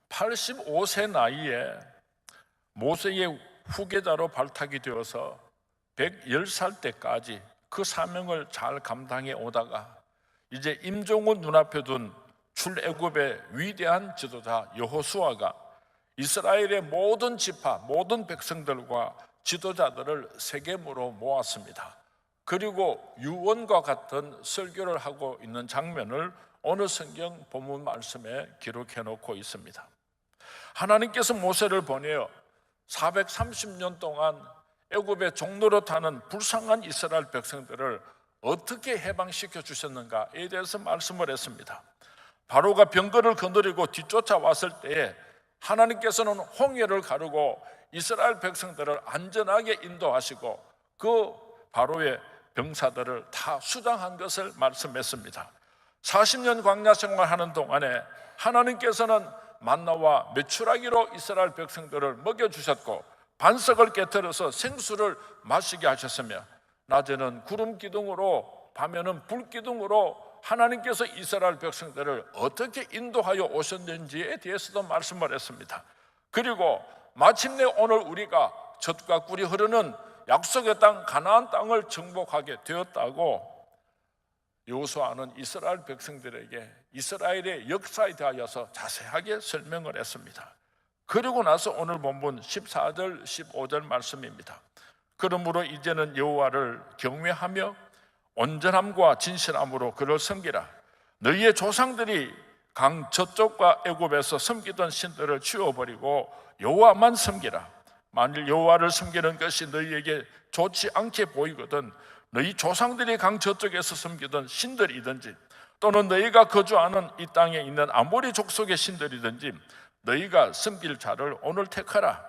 85세 나이에 모세의 후계자로 발탁이 되어서 110살 때까지 그 사명을 잘 감당해 오다가 이제 임종을 눈앞에 둔 출애굽의 위대한 지도자 여호수아가 이스라엘의 모든 지파, 모든 백성들과 지도자들을 세겜으로 모았습니다. 그리고 유언과 같은 설교를 하고 있는 장면을 오늘 성경 본문 말씀에 기록해 놓고 있습니다. 하나님께서 모세를 보내어 430년 동안 애굽의 종노릇하는 불쌍한 이스라엘 백성들을 어떻게 해방시켜 주셨는가에 대해서 말씀을 했습니다. 바로가 병거를 거느리고 뒤쫓아왔을 때에 하나님께서는 홍해를 가르고 이스라엘 백성들을 안전하게 인도하시고 그 바로의 병사들을 다 수장한 것을 말씀했습니다. 40년 광야 생활하는 동안에 하나님께서는 만나와 메추라기로 이스라엘 백성들을 먹여주셨고 반석을 깨뜨려서 생수를 마시게 하셨으며 낮에는 구름 기둥으로 밤에는 불 기둥으로 하나님께서 이스라엘 백성들을 어떻게 인도하여 오셨는지에 대해서도 말씀을 했습니다. 그리고 마침내 오늘 우리가 젖과 꿀이 흐르는 약속의 땅 가나안 땅을 정복하게 되었다고 여호수아는 이스라엘 백성들에게 이스라엘의 역사에 대하여서 자세하게 설명을 했습니다. 그리고 나서 오늘 본문 14절 15절 말씀입니다. 그러므로 이제는 여호와를 경외하며 온전함과 진실함으로 그를 섬기라. 너희의 조상들이 강 저쪽과 애굽에서 섬기던 신들을 치워버리고 여호와만 섬기라. 만일 여호와를 섬기는 것이 너희에게 좋지 않게 보이거든 너희 조상들이 강 저쪽에서 섬기던 신들이든지 또는 너희가 거주하는 이 땅에 있는 아모리 족속의 신들이든지 너희가 섬길 자를 오늘 택하라.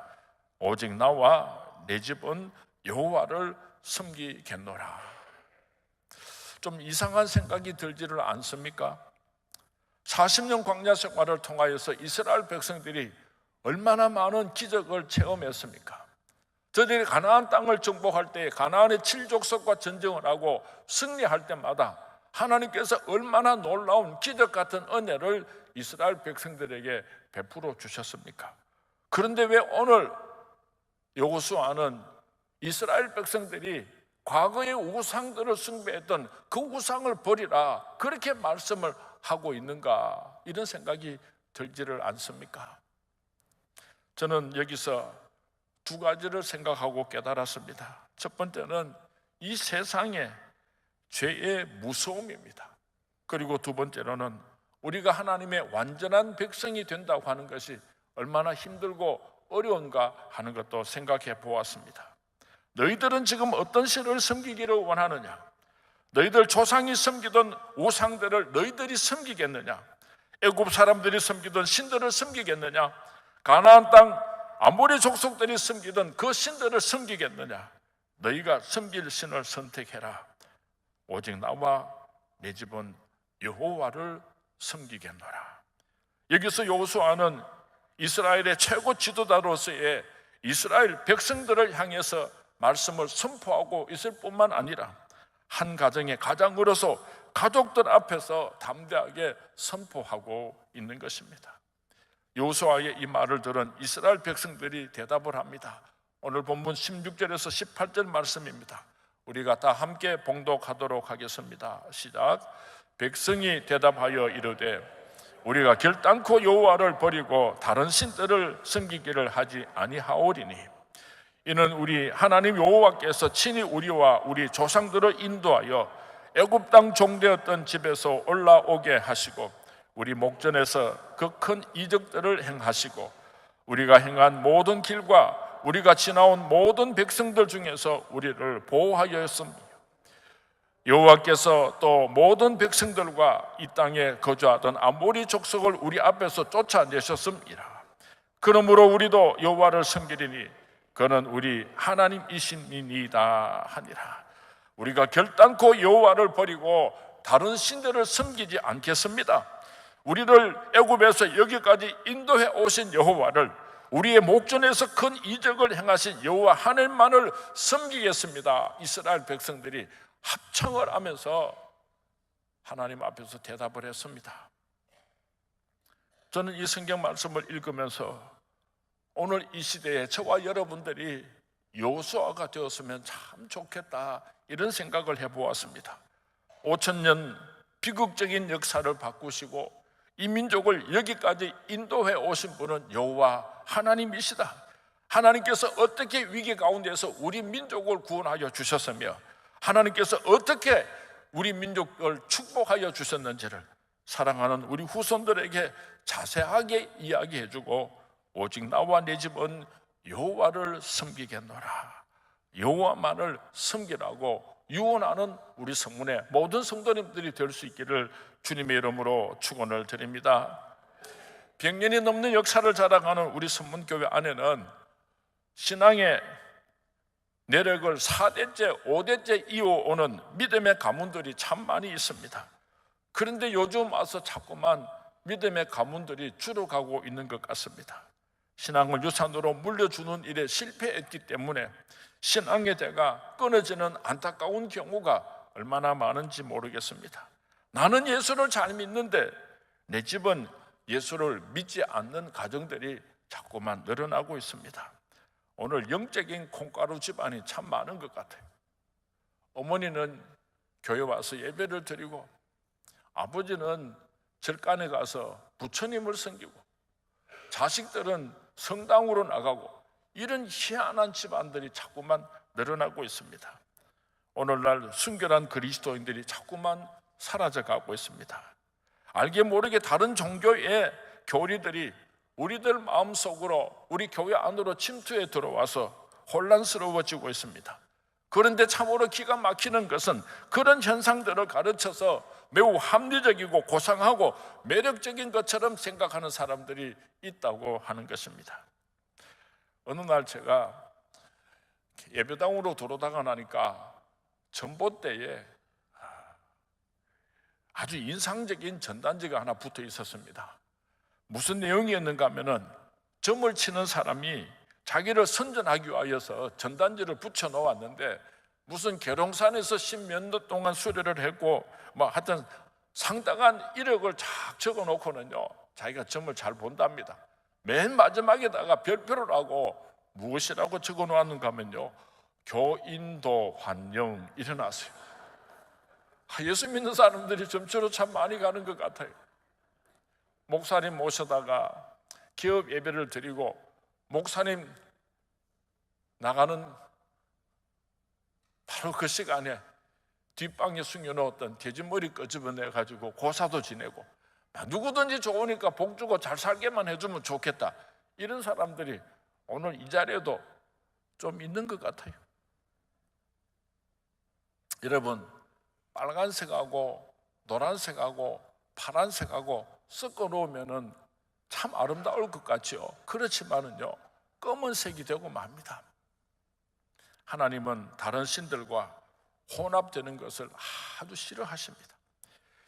오직 나와 내 집은 여호와를 섬기겠노라. 좀 이상한 생각이 들지를 않습니까? 40년 광야 생활을 통하여서 이스라엘 백성들이 얼마나 많은 기적을 체험했습니까? 저들이 가나안 땅을 정복할 때 가나안의 7족속과 전쟁을 하고 승리할 때마다 하나님께서 얼마나 놀라운 기적 같은 은혜를 이스라엘 백성들에게 베풀어 주셨습니까? 그런데 왜 오늘 여호수아는 이스라엘 백성들이 과거의 우상들을 숭배했던 그 우상을 버리라 그렇게 말씀을 하고 있는가, 이런 생각이 들지를 않습니까? 저는 여기서 두 가지를 생각하고 깨달았습니다. 첫 번째는 이 세상의 죄의 무서움입니다. 그리고 두 번째로는 우리가 하나님의 완전한 백성이 된다고 하는 것이 얼마나 힘들고 어려운가 하는 것도 생각해 보았습니다. 너희들은 지금 어떤 신을 섬기기를 원하느냐? 너희들 조상이 섬기던 우상들을 너희들이 섬기겠느냐? 애굽 사람들이 섬기던 신들을 섬기겠느냐? 가나안 땅 아모리 족속들이 섬기던 그 신들을 섬기겠느냐? 너희가 섬길 신을 선택해라. 오직 나와 내 집은 여호와를 섬기겠노라. 여기서 여호수아는 이스라엘의 최고 지도자로서의 이스라엘 백성들을 향해서 말씀을 선포하고 있을 뿐만 아니라 한 가정의 가장으로서 가족들 앞에서 담대하게 선포하고 있는 것입니다. 여호수아의 이 말을 들은 이스라엘 백성들이 대답을 합니다. 오늘 본문 16절에서 18절 말씀입니다. 우리가 다 함께 봉독하도록 하겠습니다. 시작. 백성이 대답하여 이르되 우리가 결단코 여호와를 버리고 다른 신들을 섬기기를 하지 아니하오리니 이는 우리 하나님 여호와께서 친히 우리와 우리 조상들을 인도하여 애굽 땅 종되었던 집에서 올라오게 하시고 우리 목전에서 그 큰 이적들을 행하시고 우리가 행한 모든 길과 우리가 지나온 모든 백성들 중에서 우리를 보호하였습니다. 여호와께서 또 모든 백성들과 이 땅에 거주하던 아모리 족속을 우리 앞에서 쫓아내셨습니다. 그러므로 우리도 여호와를 섬기리니 그는 우리 하나님이시니이다 하니라. 우리가 결단코 여호와를 버리고 다른 신들을 섬기지 않겠습니다. 우리를 애굽에서 여기까지 인도해 오신 여호와를, 우리의 목전에서 큰 이적을 행하신 여호와 하나님만을 섬기겠습니다. 이스라엘 백성들이 합창을 하면서 하나님 앞에서 대답을 했습니다. 저는 이 성경 말씀을 읽으면서 오늘 이 시대에 저와 여러분들이 여호수아가 되었으면 참 좋겠다, 이런 생각을 해보았습니다. 5,000년 비극적인 역사를 바꾸시고 이 민족을 여기까지 인도해 오신 분은 여호와 하나님이시다. 하나님께서 어떻게 위기 가운데서 우리 민족을 구원하여 주셨으며 하나님께서 어떻게 우리 민족을 축복하여 주셨는지를 사랑하는 우리 후손들에게 자세하게 이야기해주고, 오직 나와 내 집은 여호와를 섬기겠노라, 여호와만을 섬기라고 유언하는 우리 성문의 모든 성도님들이 될 수 있기를 주님의 이름으로 축원을 드립니다. 100년이 넘는 역사를 자랑하는 우리 성문교회 안에는 신앙의 내력을 4대째, 5대째 이어오는 믿음의 가문들이 참 많이 있습니다. 그런데 요즘 와서 자꾸만 믿음의 가문들이 줄어가고 있는 것 같습니다. 신앙을 유산으로 물려주는 일에 실패했기 때문에 신앙의 대가 끊어지는 안타까운 경우가 얼마나 많은지 모르겠습니다. 나는 예수를 잘 믿는데 내 집은 예수를 믿지 않는 가정들이 자꾸만 늘어나고 있습니다. 오늘 영적인 콩가루 집안이 참 많은 것 같아요. 어머니는 교회 와서 예배를 드리고 아버지는 절간에 가서 부처님을 섬기고 자식들은 성당으로 나가고, 이런 희한한 집안들이 자꾸만 늘어나고 있습니다. 오늘날 순결한 그리스도인들이 자꾸만 사라져가고 있습니다. 알게 모르게 다른 종교의 교리들이 우리들 마음속으로, 우리 교회 안으로 침투해 들어와서 혼란스러워지고 있습니다. 그런데 참으로 기가 막히는 것은 그런 현상들을 가르쳐서 매우 합리적이고 고상하고 매력적인 것처럼 생각하는 사람들이 있다고 하는 것입니다. 어느 날 제가 예배당으로 들어오다가 나니까 전봇대에 아주 인상적인 전단지가 하나 붙어 있었습니다. 무슨 내용이었는가 하면은 점을 치는 사람이 자기를 선전하기 위하여서 전단지를 붙여 놓았는데, 무슨 계룡산에서 10몇 년 동안 수료를 했고 하여튼 상당한 이력을 쫙 적어 놓고는요, 자기가 점을 잘 본답니다. 맨 마지막에다가 별표를 하고 무엇이라고 적어 놓았는가 하면요, 교인도 환영 일어나세요. 예수 믿는 사람들이 점처럼 참 많이 가는 것 같아요. 목사님 모셔다가 기업 예배를 드리고 목사님 나가는 바로 그 시간에 뒷방에 숨겨놓았던 돼지머리 끄집어내가지고 고사도 지내고, 누구든지 좋으니까 복 주고 잘 살게만 해주면 좋겠다, 이런 사람들이 오늘 이 자리에도 좀 있는 것 같아요. 여러분, 빨간색하고 노란색하고 파란색하고 섞어 놓으면 참 아름다울 것 같죠. 그렇지만은요, 검은색이 되고 맙니다. 하나님은 다른 신들과 혼합되는 것을 아주 싫어하십니다.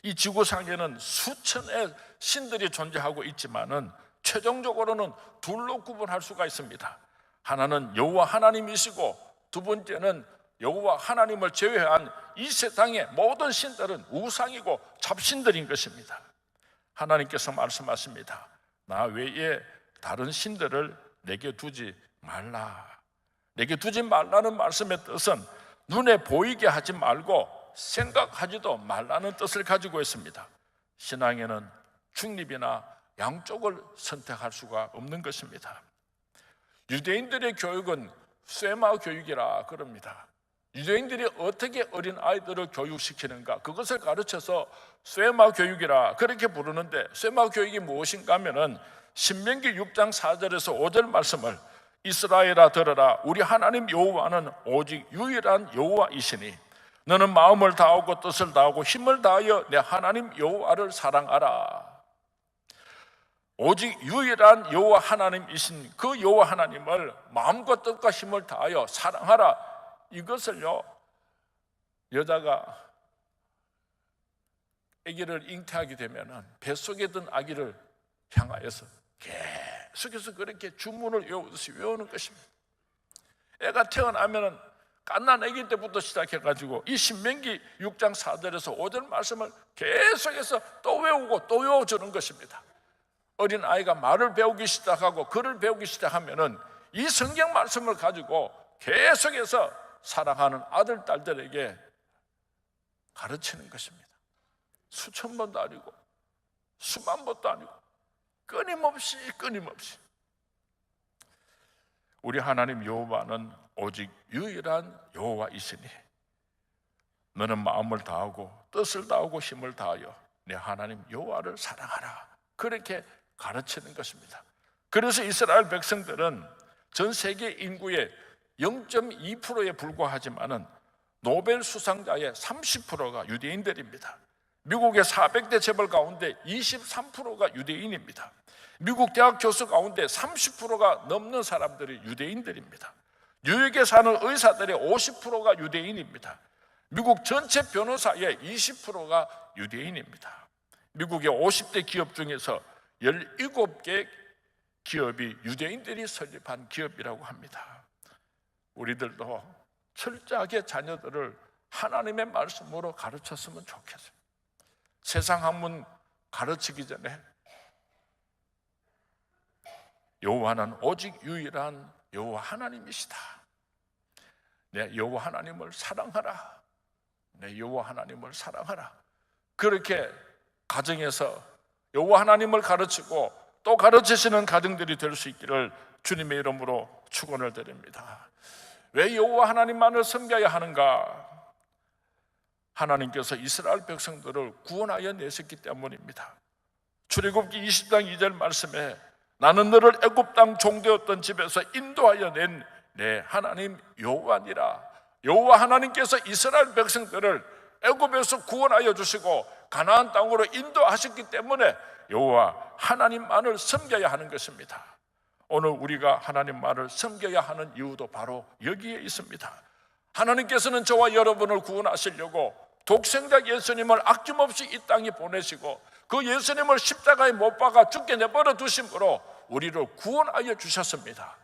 이 지구상에는 수천의 신들이 존재하고 있지만은 최종적으로는 둘로 구분할 수가 있습니다. 하나는 여호와 하나님이시고, 두 번째는 여호와 하나님을 제외한 이 세상의 모든 신들은 우상이고 잡신들인 것입니다. 하나님께서 말씀하십니다. 나 외에 다른 신들을 내게 두지 말라. 내게 두지 말라는 말씀의 뜻은 눈에 보이게 하지 말고 생각하지도 말라는 뜻을 가지고 있습니다. 신앙에는 중립이나 양쪽을 선택할 수가 없는 것입니다. 유대인들의 교육은 쇠마 교육이라 그럽니다. 유대인들이 어떻게 어린 아이들을 교육시키는가, 그것을 가르쳐서 쇠마 교육이라 그렇게 부르는데, 쇠마 교육이 무엇인가 하면은 신명기 6장 4절에서 5절 말씀을, 이스라엘아 들으라, 우리 하나님 여호와는 오직 유일한 여호와이시니 너는 마음을 다하고 뜻을 다하고 힘을 다하여 내 하나님 여호와를 사랑하라. 오직 유일한 여호와 하나님이신 그 여호와 하나님을 마음과 뜻과 힘을 다하여 사랑하라. 이것을요, 여자가 아기를 잉태하게 되면은 뱃속에 든 아기를 향하여서 계속해서 그렇게 주문을 외우듯이 외우는 것입니다. 애가 태어나면은 갓난 아기 때부터 시작해가지고 이 신명기 6장 4절에서 5절 말씀을 계속해서 또 외우고 또 외워주는 것입니다. 어린 아이가 말을 배우기 시작하고 글을 배우기 시작하면은 이 성경 말씀을 가지고 계속해서 사랑하는 아들, 딸들에게 가르치는 것입니다. 수천 번도 아니고 수만 번도 아니고 끊임없이 우리 하나님 여호와는 오직 유일한 여호와이시니 너는 마음을 다하고 뜻을 다하고 힘을 다하여 내 하나님 여호와를 사랑하라. 그렇게 가르치는 것입니다. 그래서 이스라엘 백성들은 전 세계 인구의 0.2%에 불과하지만은 노벨 수상자의 30%가 유대인들입니다. 미국의 400대 재벌 가운데 23%가 유대인입니다. 미국 대학 교수 가운데 30%가 넘는 사람들이 유대인들입니다. 뉴욕에 사는 의사들의 50%가 유대인입니다. 미국 전체 변호사의 20%가 유대인입니다. 미국의 50대 기업 중에서 17개 기업이 유대인들이 설립한 기업이라고 합니다. 우리들도 철저하게 자녀들을 하나님의 말씀으로 가르쳤으면 좋겠어요. 세상 학문 가르치기 전에 여호와는 오직 유일한 여호와 하나님이시다. 내 여호와 하나님을 사랑하라. 내 여호와 하나님을 사랑하라. 그렇게 가정에서 여호와 하나님을 가르치고 또 가르치시는 가정들이 될 수 있기를 주님의 이름으로 축원을 드립니다. 왜 여호와 하나님만을 섬겨야 하는가? 하나님께서 이스라엘 백성들을 구원하여 내셨기 때문입니다. 출애굽기 20장 2절 말씀에 나는 너를 애굽 땅 종되었던 집에서 인도하여 낸 내 하나님 여호와니라. 여호와 하나님께서 이스라엘 백성들을 애굽에서 구원하여 주시고 가나안 땅으로 인도하셨기 때문에 여호와 하나님만을 섬겨야 하는 것입니다. 오늘 우리가 하나님만을 섬겨야 하는 이유도 바로 여기에 있습니다. 하나님께서는 저와 여러분을 구원하시려고 독생자 예수님을 아낌없이 이 땅에 보내시고 그 예수님을 십자가에 못 박아 죽게 내버려 두심으로 우리를 구원하여 주셨습니다.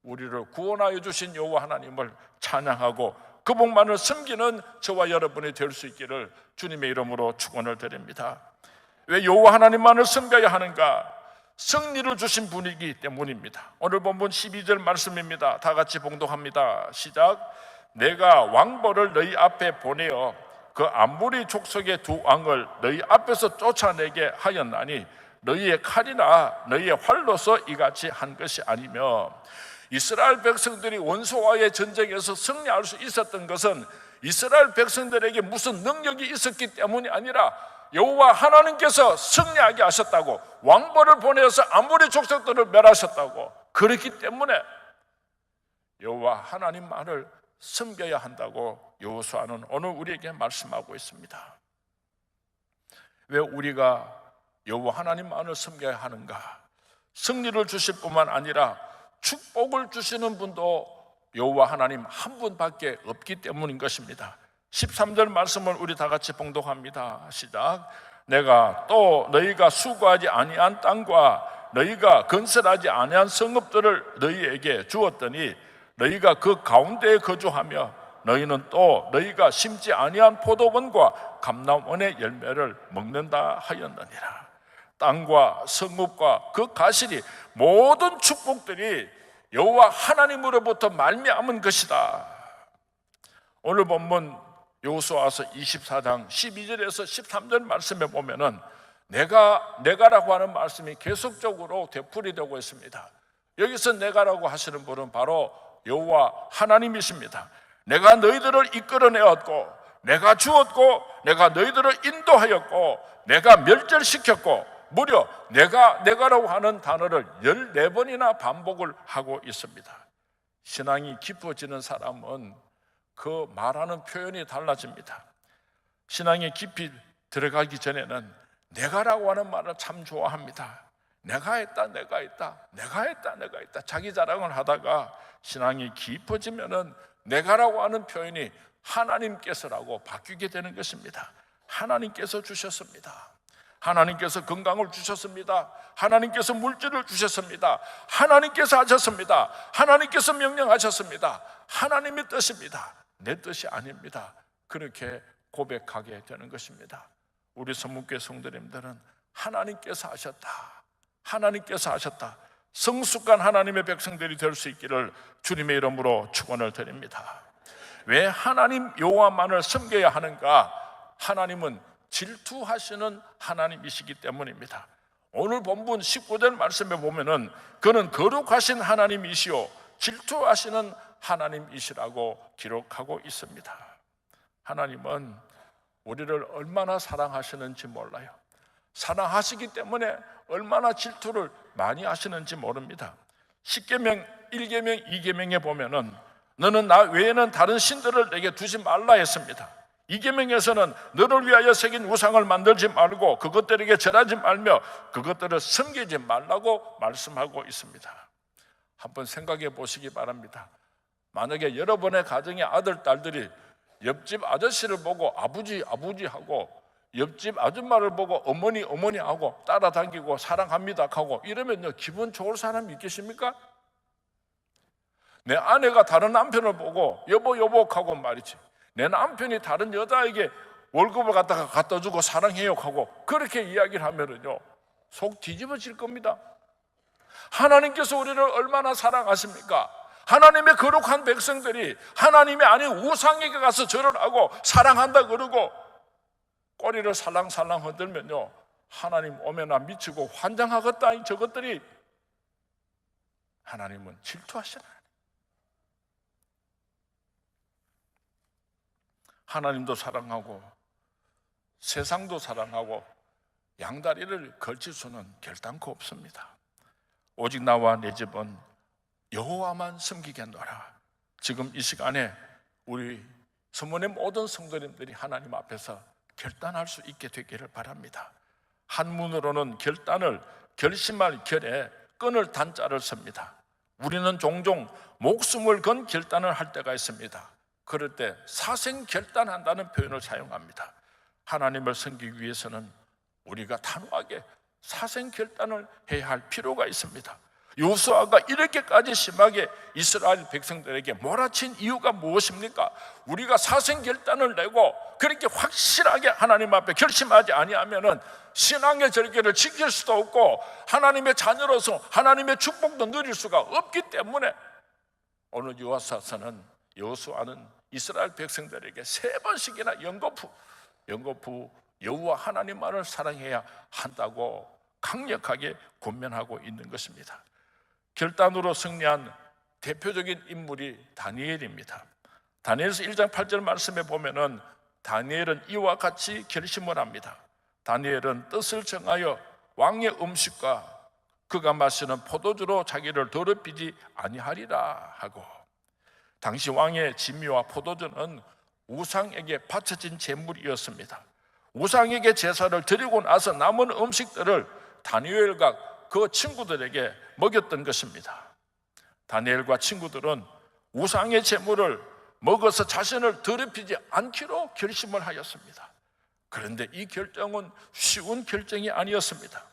우리를 구원하여 주신 여호와 하나님을 찬양하고 그분만을 섬기는 저와 여러분이 될 수 있기를 주님의 이름으로 축원을 드립니다. 왜 여호와 하나님만을 섬겨야 하는가? 승리를 주신 분이기 때문입니다. 오늘 본문 12절 말씀입니다. 다 같이 봉독합니다. 시작. 내가 왕벌을 너희 앞에 보내어 그 암무리 족속의 두 왕을 너희 앞에서 쫓아내게 하였나니 너희의 칼이나 너희의 활로서 이같이 한 것이 아니며. 이스라엘 백성들이 원수와의 전쟁에서 승리할 수 있었던 것은 이스라엘 백성들에게 무슨 능력이 있었기 때문이 아니라 여호와 하나님께서 승리하게 하셨다고, 왕벌을 보내서 아무리 족속들을 멸하셨다고, 그렇기 때문에 여호와 하나님만을 섬겨야 한다고 여호수아는 오늘 우리에게 말씀하고 있습니다. 왜 우리가 여호와 하나님만을 섬겨야 하는가? 승리를 주실 뿐만 아니라 축복을 주시는 분도 여호와 하나님 한 분밖에 없기 때문인 것입니다. 13절 말씀을 우리 다 같이 봉독합니다. 시작. 내가 또 너희가 수고하지 아니한 땅과 너희가 건설하지 아니한 성읍들을 너희에게 주었더니 너희가 그 가운데에 거주하며 너희는 또 너희가 심지 아니한 포도원과 감람원의 열매를 먹는다 하였느니라. 땅과 성읍과 그 가실이 모든 축복들이 여호와 하나님으로부터 말미암은 것이다. 오늘 본문 여호수아서 24장 12절에서 13절 말씀에 보면은 내가라고 하는 말씀이 계속적으로 되풀이되고 있습니다. 여기서 내가라고 하시는 분은 바로 여호와 하나님이십니다. 내가 너희들을 이끌어내었고 내가 주었고 내가 너희들을 인도하였고 내가 멸절시켰고 무려 내가라고 하는 단어를 14번이나 반복을 하고 있습니다. 신앙이 깊어지는 사람은 그 말하는 표현이 달라집니다. 신앙에 깊이 들어가기 전에는 내가라고 하는 말을 참 좋아합니다. 내가 했다 자기 자랑을 하다가 신앙이 깊어지면은 내가라고 하는 표현이 하나님께서라고 바뀌게 되는 것입니다. 하나님께서 주셨습니다. 하나님께서 건강을 주셨습니다. 하나님께서 물질을 주셨습니다. 하나님께서 하셨습니다. 하나님께서 명령하셨습니다. 하나님의 뜻입니다. 내 뜻이 아닙니다. 그렇게 고백하게 되는 것입니다. 우리 선문교회 성도님들은 하나님께서 하셨다, 하나님께서 하셨다. 성숙한 하나님의 백성들이 될 수 있기를 주님의 이름으로 축원을 드립니다. 왜 하나님 여호와만을 섬겨야 하는가? 하나님은 질투하시는 하나님이시기 때문입니다. 오늘 본문 19절 말씀에 보면은 그는 거룩하신 하나님이시요 질투하시는 하나님이시라고 기록하고 있습니다. 하나님은 우리를 얼마나 사랑하시는지 몰라요. 사랑하시기 때문에 얼마나 질투를 많이 하시는지 모릅니다. 10계명 1계명 2계명에 보면은 너는 나 외에는 다른 신들을 내게 두지 말라 했습니다. 2계명에서는 너를 위하여 새긴 우상을 만들지 말고 그것들에게 절하지 말며 그것들을 섬기지 말라고 말씀하고 있습니다. 한번 생각해 보시기 바랍니다. 만약에 여러분의 가정의 아들, 딸들이 옆집 아저씨를 보고 아버지, 아버지 하고 옆집 아줌마를 보고 어머니, 어머니 하고 따라다니고 사랑합니다 하고 이러면요, 기분 좋을 사람이 있겠습니까? 내 아내가 다른 남편을 보고 여보, 여보 하고 말이지, 내 남편이 다른 여자에게 월급을 갖다 주고 사랑해요 하고 그렇게 이야기를 하면은요, 속 뒤집어질 겁니다. 하나님께서 우리를 얼마나 사랑하십니까? 하나님의 거룩한 백성들이 하나님이 아닌 우상에게 가서 절을 하고 사랑한다 그러고 꼬리를 살랑살랑 흔들면요, 하나님 오면나 미치고 환장하겠다. 저것들이 하나님은 질투하시나. 하나님도 사랑하고 세상도 사랑하고 양다리를 걸칠 수는 결단코 없습니다. 오직 나와 내 집은 여호와만 섬기겠노라. 지금 이 시간에 우리 서문의 모든 성도님들이 하나님 앞에서 결단할 수 있게 되기를 바랍니다. 한문으로는 결단을 결심할 결에 끈을 단자를 씁니다. 우리는 종종 목숨을 건 결단을 할 때가 있습니다. 그럴 때 사생 결단한다는 표현을 사용합니다. 하나님을 섬기기 위해서는 우리가 단호하게 사생 결단을 해야 할 필요가 있습니다. 여호수아가 이렇게까지 심하게 이스라엘 백성들에게 몰아친 이유가 무엇입니까? 우리가 사생 결단을 내고 그렇게 확실하게 하나님 앞에 결심하지 아니하면은 신앙의 절개를 지킬 수도 없고 하나님의 자녀로서 하나님의 축복도 누릴 수가 없기 때문에 오늘 여호수아는 이스라엘 백성들에게 3번씩이나 연거푸 여호와 하나님만을 사랑해야 한다고 강력하게 권면하고 있는 것입니다. 결단으로 승리한 대표적인 인물이 다니엘입니다. 다니엘서 1장 8절 말씀에 보면은 다니엘은 이와 같이 결심을 합니다. 다니엘은 뜻을 정하여 왕의 음식과 그가 마시는 포도주로 자기를 더럽히지 아니하리라 하고, 당시 왕의 진미와 포도주는 우상에게 바쳐진 제물이었습니다. 우상에게 제사를 드리고 나서 남은 음식들을 다니엘과 그 친구들에게 먹였던 것입니다. 다니엘과 친구들은 우상의 제물을 먹어서 자신을 더럽히지 않기로 결심을 하였습니다. 그런데 이 결정은 쉬운 결정이 아니었습니다.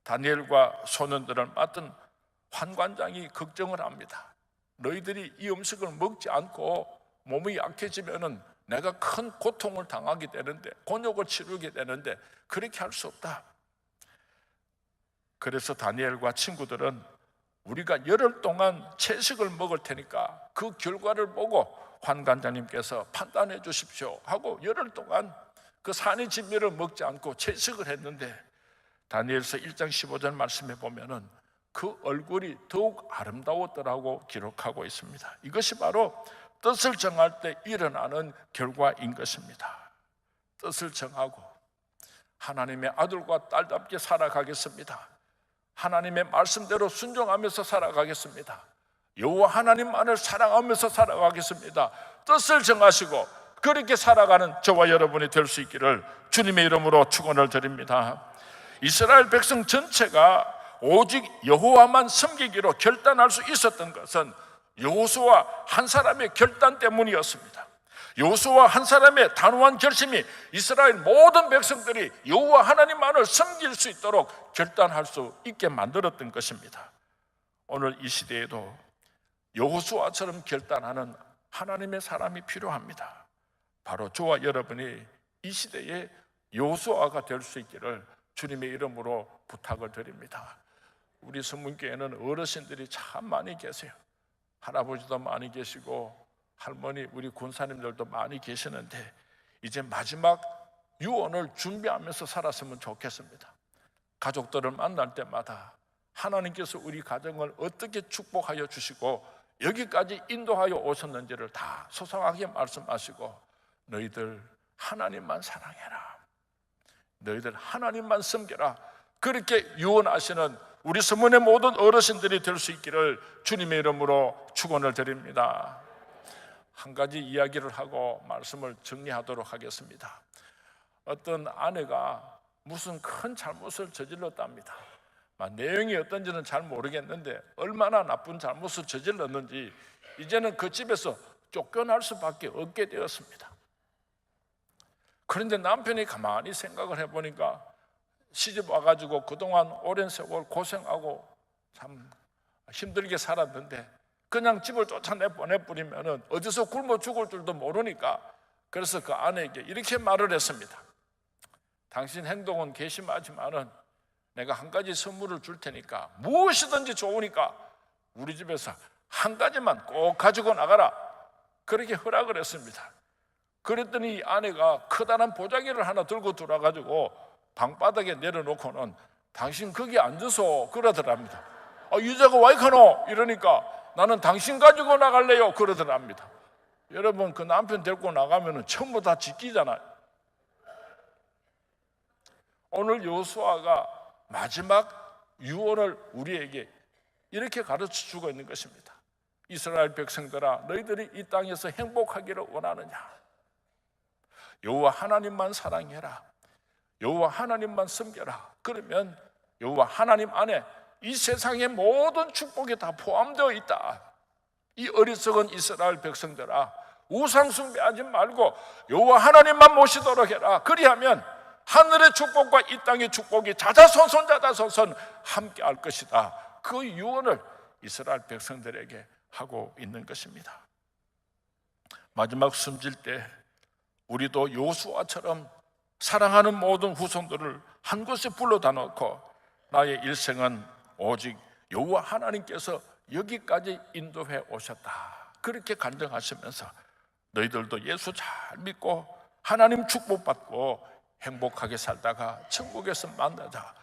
다니엘과 소년들을 맡은 환관장이 걱정을 합니다. 너희들이 이 음식을 먹지 않고 몸이 약해지면은 내가 큰 고통을 당하게 되는데, 곤욕을 치르게 되는데 그렇게 할 수 없다. 그래서 다니엘과 친구들은 우리가 열흘 동안 채식을 먹을 테니까 그 결과를 보고 환관장님께서 판단해 주십시오 하고 열흘 동안 그 산의 진미를 먹지 않고 채식을 했는데, 다니엘서 1장 15절 말씀에 보면은 그 얼굴이 더욱 아름다웠더라고 기록하고 있습니다. 이것이 바로 뜻을 정할 때 일어나는 결과인 것입니다. 뜻을 정하고 하나님의 아들과 딸답게 살아가겠습니다. 하나님의 말씀대로 순종하면서 살아가겠습니다. 여호와 하나님만을 사랑하면서 살아가겠습니다. 뜻을 정하시고 그렇게 살아가는 저와 여러분이 될 수 있기를 주님의 이름으로 축원을 드립니다. 이스라엘 백성 전체가 오직 여호와만 섬기기로 결단할 수 있었던 것은 여호수아 한 사람의 결단 때문이었습니다. 여호수아 한 사람의 단호한 결심이 이스라엘 모든 백성들이 여호와 하나님만을 섬길 수 있도록 결단할 수 있게 만들었던 것입니다. 오늘 이 시대에도 여호수아처럼 결단하는 하나님의 사람이 필요합니다. 바로 저와 여러분이 이 시대에 여호수아가 될 수 있기를 주님의 이름으로 부탁을 드립니다. 우리 성문교회는 어르신들이 참 많이 계세요. 할아버지도 많이 계시고 할머니, 우리 군사님들도 많이 계시는데 이제 마지막 유언을 준비하면서 살았으면 좋겠습니다. 가족들을 만날 때마다 하나님께서 우리 가정을 어떻게 축복하여 주시고 여기까지 인도하여 오셨는지를 다 소상하게 말씀하시고, 너희들 하나님만 사랑해라, 너희들 하나님만 섬겨라, 그렇게 유언하시는 우리 서문의 모든 어르신들이 될 수 있기를 주님의 이름으로 축원을 드립니다. 한 가지 이야기를 하고 말씀을 정리하도록 하겠습니다. 어떤 아내가 무슨 큰 잘못을 저질렀답니다. 내용이 어떤지는 잘 모르겠는데 얼마나 나쁜 잘못을 저질렀는지 이제는 그 집에서 쫓겨날 수밖에 없게 되었습니다. 그런데 남편이 가만히 생각을 해보니까 시집 와가지고 그동안 오랜 세월 고생하고 참 힘들게 살았는데 그냥 집을 쫓아내 보내버리면 어디서 굶어 죽을 줄도 모르니까, 그래서 그 아내에게 이렇게 말을 했습니다. 당신 행동은 괘씸하지만은 내가 한 가지 선물을 줄 테니까 무엇이든지 좋으니까 우리 집에서 한 가지만 꼭 가지고 나가라, 그렇게 허락을 했습니다. 그랬더니 이 아내가 커다란 보자기를 하나 들고 들어와가지고 방바닥에 내려놓고는 당신 거기 앉아서 그러더랍니다. 유자가 와이카노 이러니까 나는 당신 가지고 나갈래요 그러더랍니다. 여러분, 그 남편 데리고 나가면 전부 다 지키잖아요. 오늘 여호수아가 마지막 유언을 우리에게 이렇게 가르쳐 주고 있는 것입니다. 이스라엘 백성들아, 너희들이 이 땅에서 행복하기를 원하느냐? 여호와 하나님만 사랑해라, 여호와 하나님만 섬겨라. 그러면 여호와 하나님 안에 이 세상의 모든 축복이 다 포함되어 있다. 이 어리석은 이스라엘 백성들아, 우상 숭배하지 말고 여호와 하나님만 모시도록 해라. 그리하면 하늘의 축복과 이 땅의 축복이 자자손손 함께 할 것이다. 그 유언을 이스라엘 백성들에게 하고 있는 것입니다. 마지막 숨질 때 우리도 여호수아처럼 사랑하는 모든 후손들을 한 곳에 불러다 놓고 나의 일생은 오직 여호와 하나님께서 여기까지 인도해 오셨다, 그렇게 간증하시면서 너희들도 예수 잘 믿고 하나님 축복받고 행복하게 살다가 천국에서 만나자,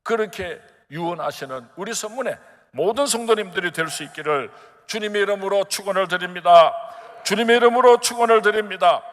그렇게 유언하시는 우리 서문의 모든 성도님들이 될 수 있기를 주님의 이름으로 축원을 드립니다. 주님의 이름으로 축원을 드립니다.